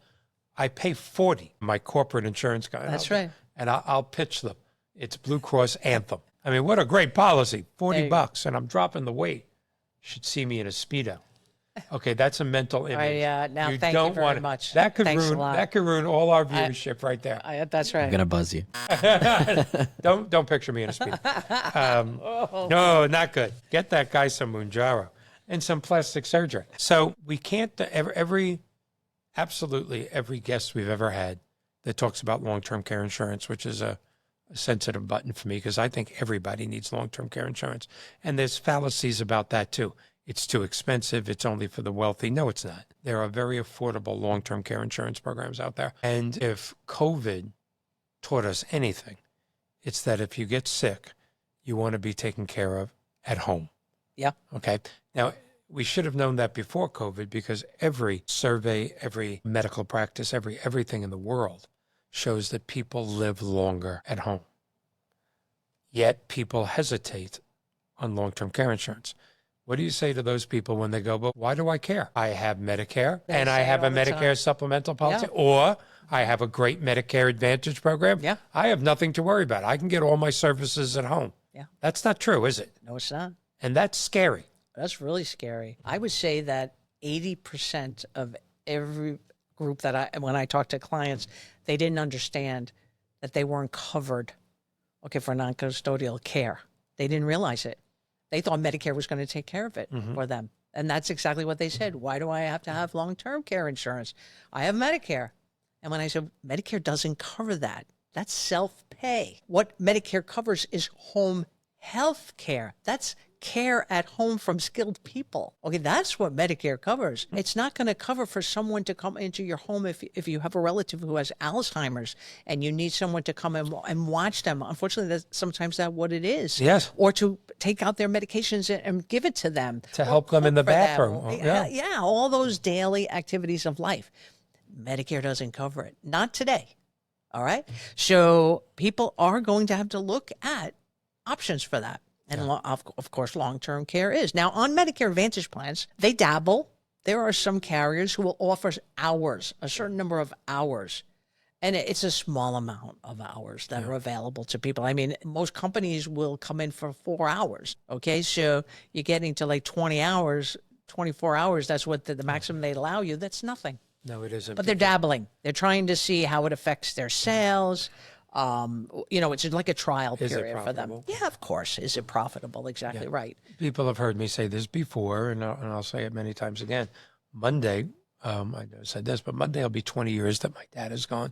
I pay $40, my corporate insurance guy. That's right. And I'll pitch them. It's Blue Cross Anthem. I mean, what a great policy. $40, and I'm dropping the weight. Should see me in a Speedo. Okay, that's a mental image. Now, thank you very much. That could ruin all our viewership right there. That's right. I'm gonna buzz you. Don't picture me in a Speedo. No, not good. Get that guy some Mounjaro and some plastic surgery. So we can't. Absolutely every guest we've ever had that talks about long-term care insurance, which is a sensitive button for me because I think everybody needs long-term care insurance, and there's fallacies about that too. It's too expensive. It's only for the wealthy. No, it's not. There are very affordable long-term care insurance programs out there. And if COVID taught us anything, it's that if you get sick, you want to be taken care of at home. Yeah. Okay. Now, we should have known that before COVID because every survey, every medical practice, everything in the world shows that people live longer at home. Yet people hesitate on long-term care insurance. What do you say to those people when they go, but why do I care? I have Medicare and I have a Medicare supplemental policy or I have a great Medicare Advantage program. Yeah. I have nothing to worry about. I can get all my services at home. Yeah. That's not true, is it? No, it's not. And that's scary. That's really scary. I would say that 80% of every group when I talk to clients, they didn't understand that they weren't covered, for non-custodial care. They didn't realize it. They thought Medicare was going to take care of it for them. And that's exactly what they said. Why do I have to have long-term care insurance? I have Medicare. And when I said, Medicare doesn't cover that. That's self-pay. What Medicare covers is home health care. That's care at home from skilled people. Okay, that's what Medicare covers. It's not going to cover for someone to come into your home if you have a relative who has Alzheimer's and you need someone to come and watch them. Unfortunately, sometimes that's what it is. Yes. Or to take out their medications and give it to them. To help them in the bathroom. Yeah, all those daily activities of life. Medicare doesn't cover it. Not today. All right? So people are going to have to look at options for that. And of course, long-term care is. Now, on Medicare Advantage plans, they dabble. There are some carriers who will offer hours, a certain number of hours. And it's a small amount of hours that are available to people. I mean, most companies will come in for 4 hours. Okay. So you're getting to like 20 hours, 24 hours. That's what the maximum they allow you. That's nothing. No, it isn't. But they're dabbling. They're trying to see how it affects their sales. It's like a trial period for them. Yeah, of course. Is it profitable? Exactly right. People have heard me say this before, and I'll say it many times again. Monday, I never said this, but Monday will be 20 years that my dad is gone.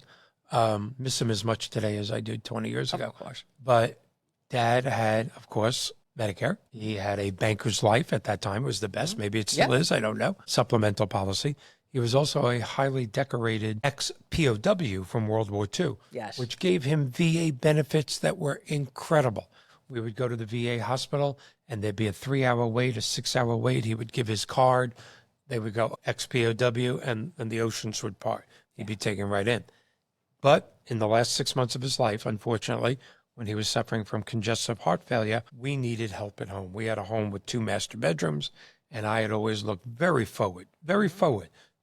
Miss him as much today as I did 20 years ago. Of course. But Dad had, of course, Medicare. He had a banker's life at that time. It was the best. Maybe it still is. I don't know. Supplemental policy. He was also a highly decorated ex-POW from World War II, which gave him VA benefits that were incredible. We would go to the VA hospital, and there'd be a 3-hour wait, a 6-hour wait. He would give his card. They would go ex-POW, and the oceans would part. He'd be taken right in. But in the last 6 months of his life, unfortunately, when he was suffering from congestive heart failure, we needed help at home. We had a home with 2 master bedrooms, and I had always looked very forward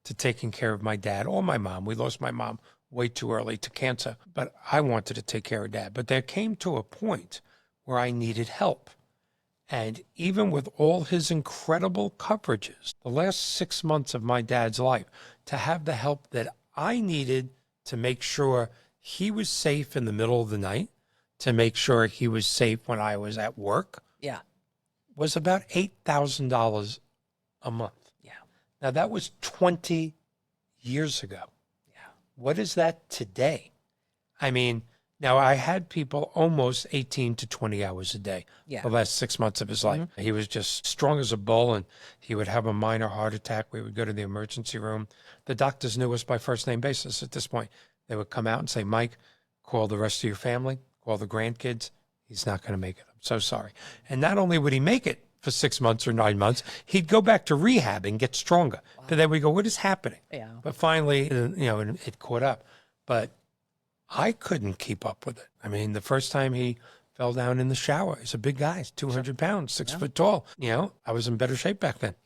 to taking care of my dad or my mom. We lost my mom way too early to cancer, but I wanted to take care of Dad. But there came to a point where I needed help. And even with all his incredible coverages, the last 6 months of my dad's life, to have the help that I needed to make sure he was safe in the middle of the night, to make sure he was safe when I was at work, was about $8,000 a month. Now, that was 20 years ago. What is that today? I mean, now I had people almost 18 to 20 hours a day the last 6 months of his life. He was just strong as a bull, and he would have a minor heart attack. We would go to the emergency room. The doctors knew us by first name basis at this point. They would come out and say, Mike, call the rest of your family, call the grandkids. He's not going to make it. I'm so sorry. And not only would he make it for 6 months or 9 months, he'd go back to rehab and get stronger. But then we go, what is happening? But finally, it caught up. But I couldn't keep up with it. I mean, the first time he fell down in the shower, he's a big guy, 200 pounds, 6 foot tall. I was in better shape back then.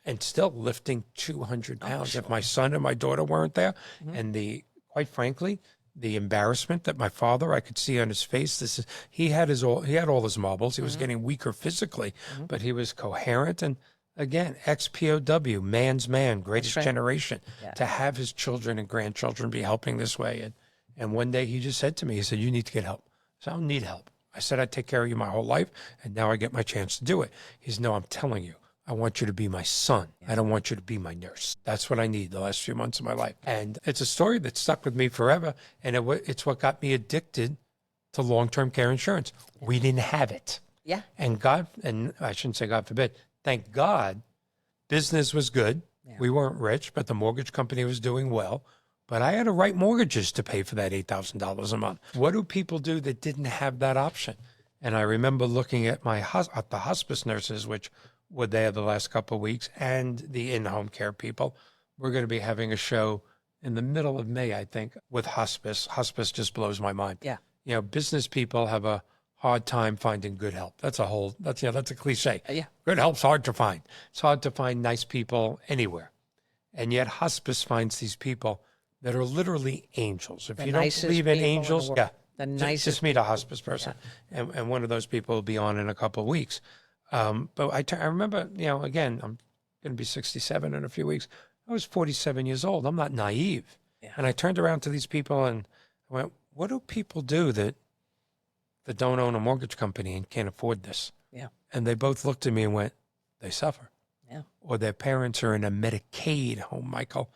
And still lifting 200 pounds. If my son and my daughter weren't there, and quite frankly, the embarrassment that my father, I could see on his face. He had all his marbles. He was getting weaker physically, but he was coherent. And again, ex-POW, man's man, greatest generation, to have his children and grandchildren be helping this way. And one day he just said to me, he said, you need to get help. So I don't need help. I said, I'd take care of you my whole life, and now I get my chance to do it. He said, no, I'm telling you, I want you to be my son. I don't want you to be my nurse. That's what I need the last few months of my life. And it's a story that stuck with me forever. And it's what got me addicted to long-term care insurance. We didn't have it. And I shouldn't say God forbid, thank God, business was good. We weren't rich, but the mortgage company was doing well. But I had to write mortgages to pay for that $8,000 a month. What do people do that didn't have that option? And I remember looking at the hospice nurses, which were there the last couple of weeks, and the in-home care people. We're going to be having a show in the middle of May, I think, with hospice. Hospice just blows my mind. Business people have a hard time finding good help. That's a cliche. Good help's hard to find. It's hard to find nice people anywhere. And yet hospice finds these people that are literally angels. If you don't believe in angels, just meet a hospice person. And one of those people will be on in a couple of weeks. But I remember, again, I'm going to be 67 in a few weeks. I was 47 years old. I'm not naive. And I turned around to these people and I went, what do people do that don't own a mortgage company and can't afford this? And they both looked at me and went, they suffer. Or their parents are in a Medicaid home, Michael.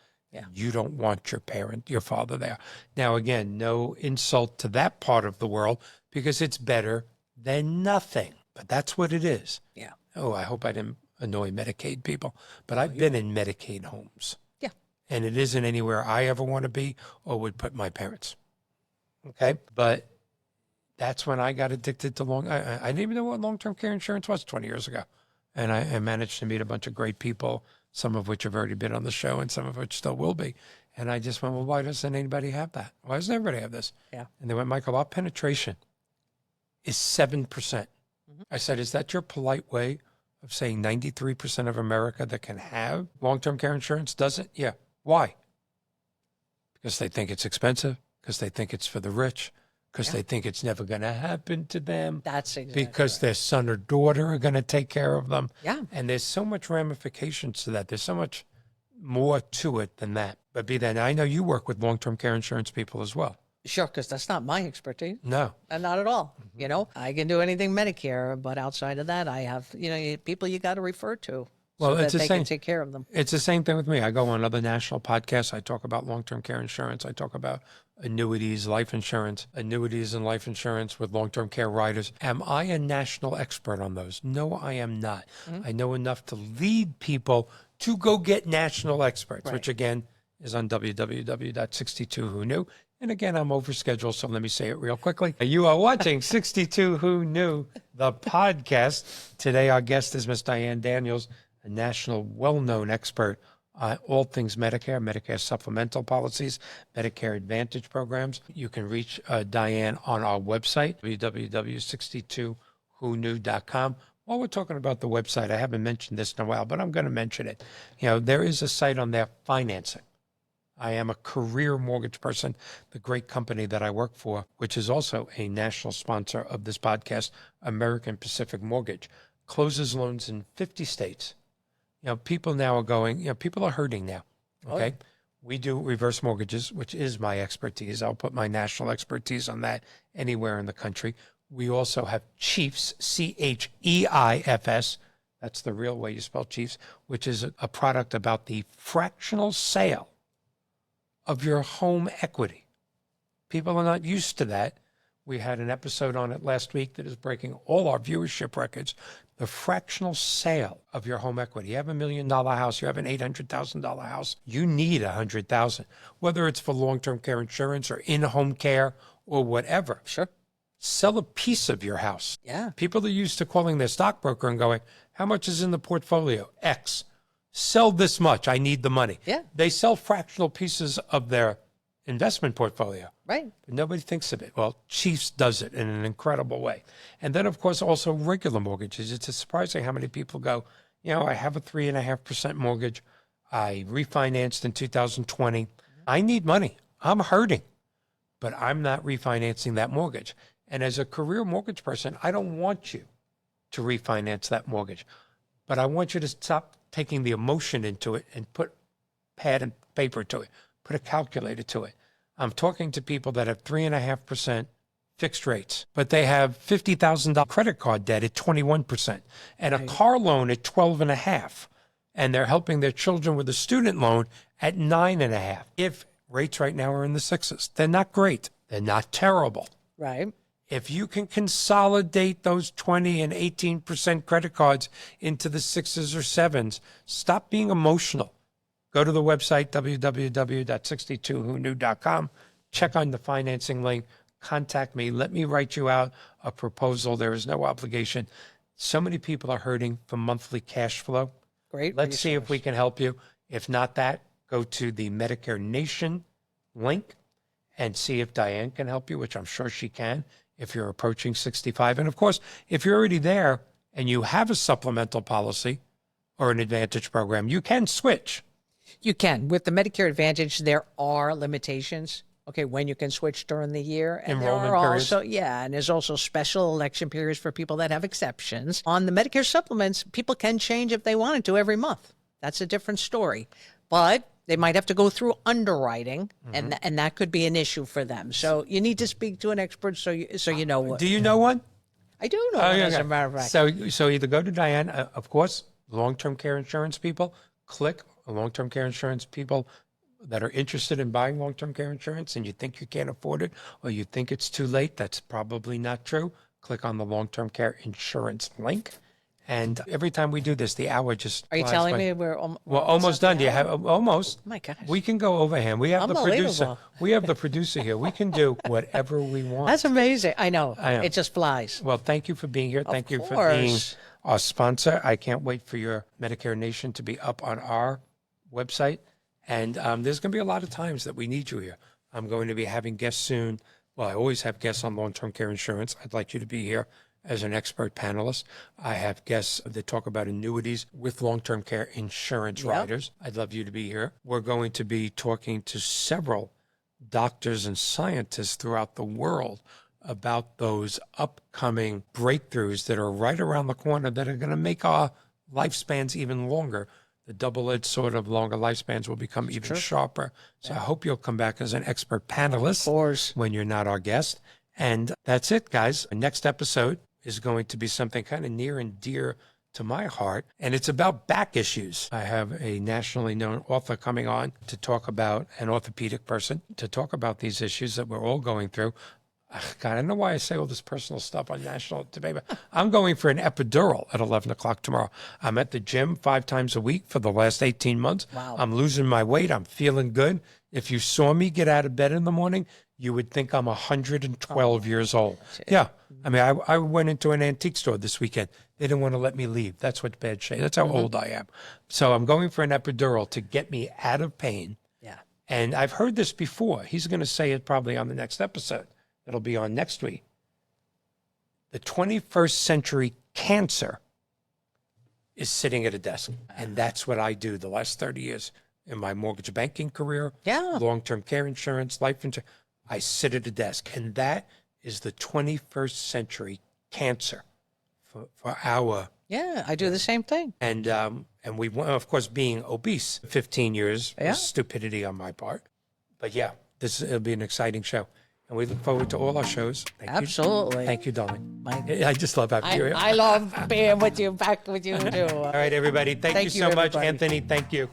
You don't want your father there. Now, again, no insult to that part of the world because it's better than nothing. But that's what it is. Oh, I hope I didn't annoy Medicaid people. But I've been in Medicaid homes. And it isn't anywhere I ever want to be or would put my parents. Okay? But that's when I got addicted to I didn't even know what long-term care insurance was 20 years ago. And I managed to meet a bunch of great people, some of which have already been on the show and some of which still will be. And I just went, well, why doesn't anybody have that? Why doesn't everybody have this? And they went, Michael, our penetration is 7%. I said, is that your polite way of saying 93% of America that can have long-term care insurance doesn't? Yeah. Why? Because they think it's expensive, because they think it's for the rich, because they think it's never going to happen to them. That's exactly because right. their son or daughter are going to take care of them. Yeah. And there's so much ramifications to that. There's so much more to it than that. But be that, I know you work with long-term care insurance people as well. Sure, because that's not my expertise. No. Not at all. You know, I can do anything Medicare, but outside of that, I have, people you got to refer to Well, so that it's the they same. can take care of them. It's the same thing with me. I go on other national podcasts. I talk about long-term care insurance. I talk about annuities, life insurance, annuities and life insurance with long-term care riders. Am I a national expert on those? No, I am not. I know enough to lead people to go get national experts, which again is on www.62whoknew. And again, I'm overscheduled, so let me say it real quickly. You are watching 62 Who Knew, the podcast. Today, our guest is Miss Diane Daniels, a national well-known expert on all things Medicare, Medicare supplemental policies, Medicare Advantage programs. You can reach Diane on our website, www.62whoknew.com. While we're talking about the website, I haven't mentioned this in a while, but I'm going to mention it. There is a site on there, financing. I am a career mortgage person. The great company that I work for, which is also a national sponsor of this podcast, American Pacific Mortgage, closes loans in 50 states. People now are going, people are hurting now. Okay. We do reverse mortgages, which is my expertise. I'll put my national expertise on that anywhere in the country. We also have Chiefs, CHEIFS. That's the real way you spell Chiefs, which is a product about the fractional sale of your home equity. People are not used to that. We had an episode on it last week that is breaking all our viewership records. The fractional sale of your home equity. You have $1 million house, you have an $800,000 house, you need $100,000, whether it's for long-term care insurance or in-home care or whatever. Sure. Sell a piece of your house. Yeah. People are used to calling their stockbroker and going, how much is in the portfolio? X. Sell this much. I need the money. Yeah. They sell fractional pieces of their investment portfolio. Right. But nobody thinks of it. Well, Chiefs does it in an incredible way. And then, of course, also regular mortgages. It's surprising how many people go, I have a 3.5% mortgage. I refinanced in 2020. I need money. I'm hurting, but I'm not refinancing that mortgage. And as a career mortgage person, I don't want you to refinance that mortgage, but I want you to stop taking the emotion into it and put pad and paper to it, put a calculator to it. I'm talking to people that have 3.5% fixed rates, but they have $50,000 credit card debt at 21% and a car loan at 12.5%. And they're helping their children with a student loan at 9.5%. If rates right now are in the sixes, they're not great. They're not terrible. Right. If you can consolidate those 20 and 18% credit cards into the sixes or sevens, stop being emotional. Go to the website, www.62whoknew.com. Check on the financing link. Contact me. Let me write you out a proposal. There is no obligation. So many people are hurting for monthly cash flow. Great. Let's see if we can help you. If not that, go to the Medicare Nation link and see if Diane can help you, which I'm sure she can if you're approaching 65. And of course, if you're already there and you have a supplemental policy or an Advantage program, you can switch. You can. With the Medicare Advantage, there are limitations, when you can switch during the year. And Enrollment there are periods. also, and there's also special election periods for people that have exceptions. On the Medicare supplements, people can change if they wanted to every month. That's a different story. But they might have to go through underwriting, and that could be an issue for them. So you need to speak to an expert so you know what. Do you know one? I do know one, as a matter of fact. So either go to Diane, of course, long-term care insurance people, click long-term care insurance people that are interested in buying long-term care insurance and you think you can't afford it or you think it's too late. That's probably not true. Click on the long-term care insurance link. And every time we do this, the hour just Are you flies telling by. me we're almost done? Do you have almost? My gosh. We can go overhand. We have the producer. Unbelievable. We have the producer here. We can do whatever we want. That's amazing. I know. I know. It just flies. Well, thank you for being here. Thank you for course. being our sponsor. I can't wait for your Medicare Nation to be up on our website. And there's going to be a lot of times that we need you here. I'm going to be having guests soon. Well, I always have guests on long-term care insurance. I'd like you to be here as an expert panelist. I have guests that talk about annuities with long-term care insurance riders. I'd love you to be here. We're going to be talking to several doctors and scientists throughout the world about those upcoming breakthroughs that are right around the corner that are going to make our lifespans even longer. The double-edged sword of longer lifespans will become even sharper. So I hope you'll come back as an expert panelist Of course. when you're not our guest. And that's it, guys. Our next episode is going to be something kind of near and dear to my heart, and it's about back issues. I have a nationally known author coming on to talk about, an orthopedic person, to talk about these issues that we're all going through. God, I don't know why I say all this personal stuff on national debate. I'm going for an epidural at 11 o'clock tomorrow. I'm at the gym 5 times a week for the last 18 months. Wow. I'm losing my weight. I'm feeling good. If you saw me get out of bed in the morning, you would think I'm 112 years old. Yeah. I mean, I went into an antique store this weekend. They didn't want to let me leave. That's what bad shape. That's how old I am. So I'm going for an epidural to get me out of pain. Yeah. And I've heard this before. He's going to say it probably on the next episode. It'll be on next week. The 21st century cancer is sitting at a desk. And that's what I do the last 30 years in my mortgage banking career, Yeah. long-term care insurance, life insurance. I sit at a desk. And that is the 21st century cancer for our. Yeah, I do the same thing. And we, of course, being obese, 15 years was stupidity on my part. But yeah, it'll be an exciting show. And we look forward to all our shows. Thank Absolutely. you. Thank you, darling. I just love having you here. I love being with you, back with you too. All right, everybody. Thank you so much. everybody. Anthony, thank you.